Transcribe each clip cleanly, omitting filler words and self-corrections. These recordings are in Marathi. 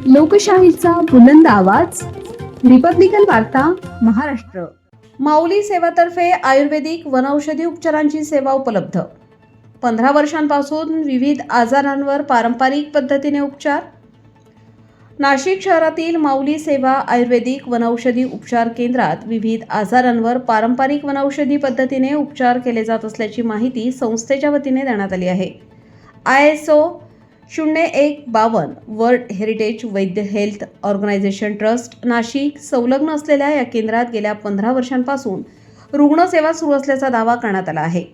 लोकशाहीचा बुलंद आवाज, रिपब्लिकन वार्ता, महाराष्ट्र. माऊली सेवातर्फे आयुर्वेदिक वनौषधी उपचारांची सेवा उपलब्ध. 15 वर्षांपासून विविध आजारांवर पारंपरिक पद्धतीने उपचार. नाशिक शहरातील माऊली सेवा आयुर्वेदिक वनौषधी उपचार केंद्रात विविध आजारांवर पारंपरिक वनौषधी पद्धतीने उपचार केले जात असल्याची माहिती संस्थेच्या वतीने देण्यात आली आहे. ISO 0152 वर्ल्ड हेरिटेज वैद्य हेल्थ ऑर्गनायझेशन ट्रस्ट नाशिक संलग्न असलेल्या या केंद्रात गेल्या 15 वर्षांपासून रुग्णसेवा सुरू असल्याचा दावा करण्यात आला आहे.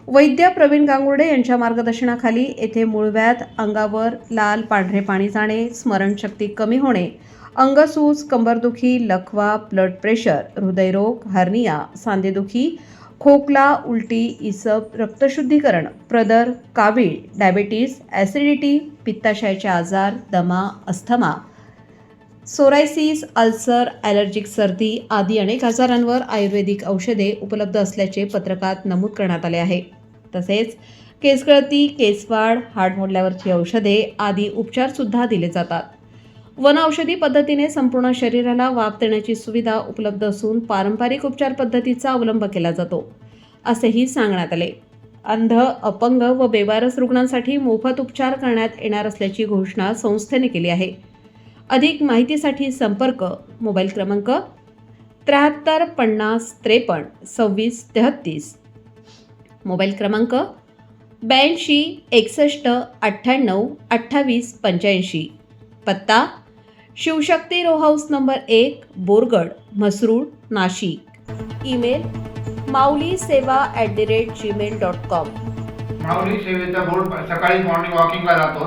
वैद्य प्रवीण गांगुर्डे यांच्या मार्गदर्शनाखाली येथे मूळव्याध, अंगावर लाल पांढरे पाणी जाणे, स्मरणशक्ती कमी होणे, अंगसूज, कंबरदुखी, लकवा, ब्लड प्रेशर, हृदयरोग, हर्निया, सांधेदुखी, खोकला, उलटी, इसब, रक्तशुद्धीकरण, प्रदर, कावीळ, डायबिटीस, ॲसिडिटी, पित्ताशयाचे आजार, दमा, अस्थमा, सोरायसिस, अल्सर, ॲलर्जिक सर्दी आदी अनेक आजारांवर आयुर्वेदिक औषधे उपलब्ध असल्याचे पत्रकात नमूद करण्यात आले आहे. तसेच केसगळती, केसवाढ, हाड मोडल्यावरची औषधे आदी उपचारसुद्धा दिले जातात. वन औषधी पद्धतीने संपूर्ण शरीराला वाफ देण्याची सुविधा उपलब्ध असून पारंपरिक उपचार पद्धतीचा अवलंब केला जातो, असेही सांगण्यात आले. अंध, अपंग व बेवारस रुग्णांसाठी मोफत उपचार करण्यात येणार असल्याची घोषणा संस्थेने केली आहे. अधिक माहितीसाठी संपर्क मोबाईल क्रमांक 73 50 53 26 33, मोबाईल क्रमांक 82 61 98 28 85, पत्ता Shivshakti row house number 1, Borgad, Mhasrul, Nashik. Email maulisewa@gmail.com. Mauli सेवेचा बोर्ड सकाळी मॉर्निंग वॉकिंगला जातो,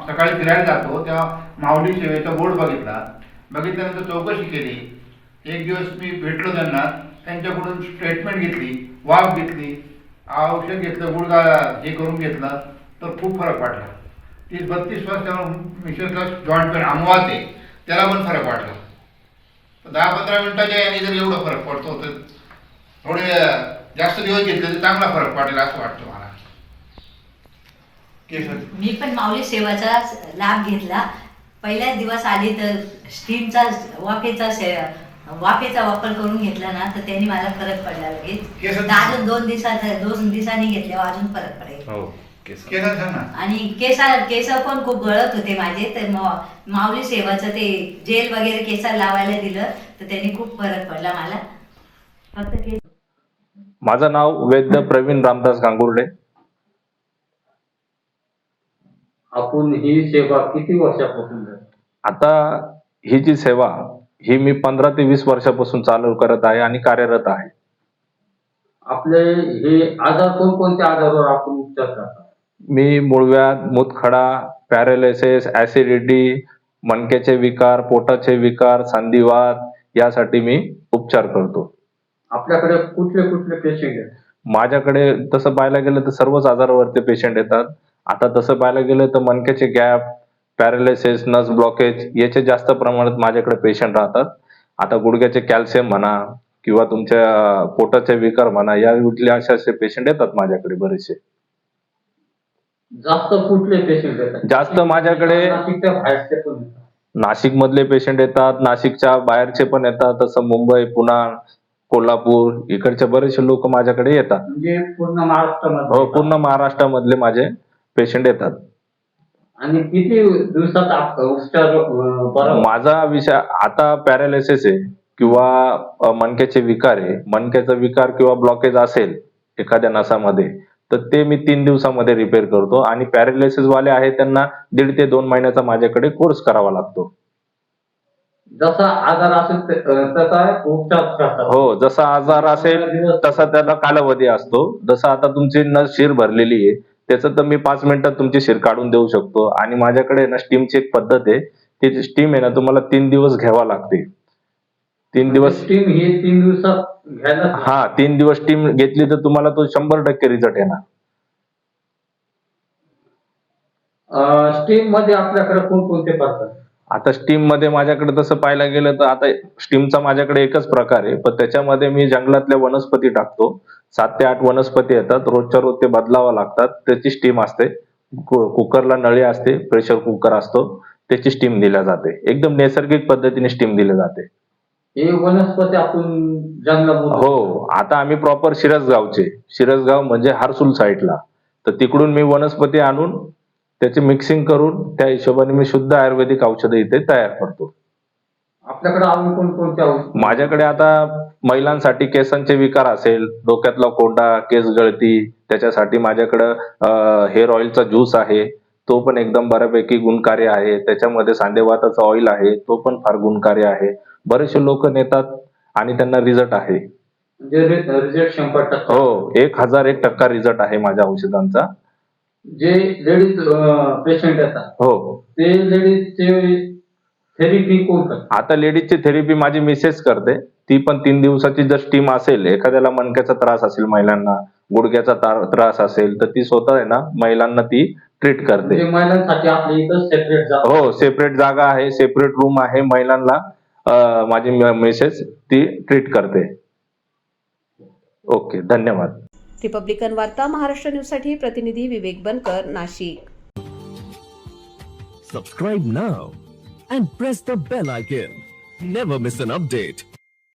सकाळी फिरायला जातो, तेव्हा माऊली सेवेचा बोर्ड बघितल्यानंतर चौकशी केली. एक दिवस मी भेटलो त्यांच्याकडून स्टेटमेंट घेतली, वाफ घेतली, औषध घेतलं, गुडघा हे करून घेतलं, तर खूप फरक पडला. 30-32 वर्ष मिसेसला जॉईंट पेन अनुवाद आहे, त्याला पण फरक वाटला. 10-15 मिनिटाच्या याने जर एवढा फरक पडतो तर थोडे जास्त दिवस घेतले तर चांगला फरक पडेल असं वाटतं मला. मी पण माऊली सेवाचा लाभ घेतला. पहिल्याच दिवस आली तर स्टीमचा वाफेचा वापर करून घेतला ना, तर त्यांनी मला फरक पडला लगेच. अजून 2 दिवसांनी घेतल्यावर अजून फरक पडेल. आणि केस पण खूप गळत होते माझे, तर माऊली सेवाचं ते जेल वगैरे केसाला लावायला दिलं तर त्यांनी खूप फरक पडला मला. फक्त माझं नाव वैद्य प्रवीण रामदास गांगुर्डे. आपण ही सेवा किती वर्षापासून करतो? आता ही जी सेवा ही मी 15 ते 20 वर्षापासून चालू करत आहे आणि कार्यरत आहे. आपले हे आजार कोणकोणत्या आजारावर आपण उपचार करता? मी मूळव्याध, मूतखडा, पॅरालिसिस, ऍसिडिटी, मणक्याचे विकार, पोटाचे विकार, संधिवात यासाठी मी उपचार करतो. आपल्याकडे कुठले कुठले पेशंट आहेत? माझ्याकडे तसं पाहायला गेलं तर सर्वच आजारावरती पेशंट येतात. आता तसं पाहायला गेलं तर मणक्याचे गॅप, पॅरालिसिस, नस ब्लॉकेज याचे जास्त प्रमाणात माझ्याकडे पेशंट राहतात. आता गुडघ्याचे कॅल्शियम म्हणा किंवा तुमच्या पोटाचे विकार म्हणा, या कुठले असे पेशंट येतात माझ्याकडे बरेचसे. जास्त कुठले पेशंट येतात? जास्त माझ्याकडे बाहेरचे पण येतात. नाशिक मधले पेशंट येतात, नाशिकच्या बाहेरचे पण येतात, तसं मुंबई, पुणे, कोल्हापूर इकडचे बरेचसे लोक माझ्याकडे येतात. म्हणजे पूर्ण महाराष्ट्रामध्ये? हो, पूर्ण महाराष्ट्रामधले माझे पेशंट येतात. आणि किती दिवसात उपचार बरा? माझा विषय आता पॅरालिसिस आहे किंवा मणक्याचे विकार आहे, मणक्याचा विकार किंवा ब्लॉकेज असेल एखाद्या नसामध्ये, तर ते मी 3 दिवसामध्ये रिपेअर करतो. आणि पॅरालिसिस वाले आहे त्यांना 1.5 ते 2 महिन्याचा माझ्याकडे कोर्स करावा लागतो. जसा आजार असेल तसा उपचार करतात? हो, जसा आजार असेल तसा त्याला कालावधी असतो. जसं आता तुमची नस शिर भरलेली आहे, त्याचं तर मी 5 मिनिटात तुमची शिर काढून देऊ शकतो. आणि माझ्याकडे ना स्टीमची एक पद्धत आहे, ती स्टीम आहे ना तुम्हाला 3 दिवस घ्यावा लागते. 3 दिवस स्टीम ही 3 दिवसात घ्यायला? हा, 3 दिवस स्टीम घेतली तर तुम्हाला तो 100% रिझल्ट येणार. स्टीम मध्ये आपल्याकडे कोणकोणते पदार्थ? आता स्टीम मध्ये माझ्याकडे तसं पाहायला गेलं तर आता स्टीमचा माझ्याकडे एकच प्रकार आहे, पण त्याच्यामध्ये मी जंगलातल्या वनस्पती टाकतो. 7 ते 8 वनस्पती येतात, रोजच्या रोज ते बदलावं लागतात. त्याची स्टीम असते. कुकरला नळी असते, प्रेशर कुकर असतो, त्याची स्टीम दिल्या जाते. एकदम नैसर्गिक पद्धतीने स्टीम दिली जाते. हे वनस्पती आपण जंगलामध्ये हो, आता आम्ही प्रॉपर शिरसगाव म्हणजे हरसूल साईडला, तर तिकडून मी वनस्पती आणून त्याचे मिक्सिंग करून त्या हिशोबाने मी शुद्ध आयुर्वेदिक औषधं इथे तयार करतो. आपल्याकडे अजून कोणकोणते औषध? माझ्याकडे आता महिलांसाठी केसांचे विकार असेल, डोक्यातला कोंडा, केस गळती, त्याच्यासाठी माझ्याकडं हेअर ऑइलचा ज्यूस आहे, तो पण एकदम बऱ्यापैकी गुणकारी आहे. त्याच्यामध्ये सांधेवाताचा ऑइल आहे, तो पण फार गुणकारी आहे. बरेचसे लोक नेतात आणि त्यांना रिझल्ट आहे. म्हणजे रिझल्ट 100%? हो, 1001% रिझल्ट आहे माझ्या औषधांचा. जे लेडीज पेशंट येतात हो, ते लेडीजचे थेरपी कोण करतात? आता लेडीजची थेरपी माझी मिसेस करते. ती पण 3 दिवसाची जर स्टीम असेल, एखाद्याला मणक्याचा त्रास असेल, महिलांना गुडघ्याचा त्रास असेल, तर ती स्वतः आहे ना महिलांना ती ट्रीट करते. म्हणजे महिलांसाठी आपल्या इथं सेपरेट जागा? हो, सेपरेट जागा आहे, सेपरेट रूम आहे. महिलांना माझी मिसेस ती ट्रीट करते. ओके, धन्यवाद. रिपब्लिकन वार्ता महाराष्ट्र न्यूजसाठी प्रतिनिधी विवेक बनकर, Nashik. Subscribe now and press the bell icon. Never miss an update.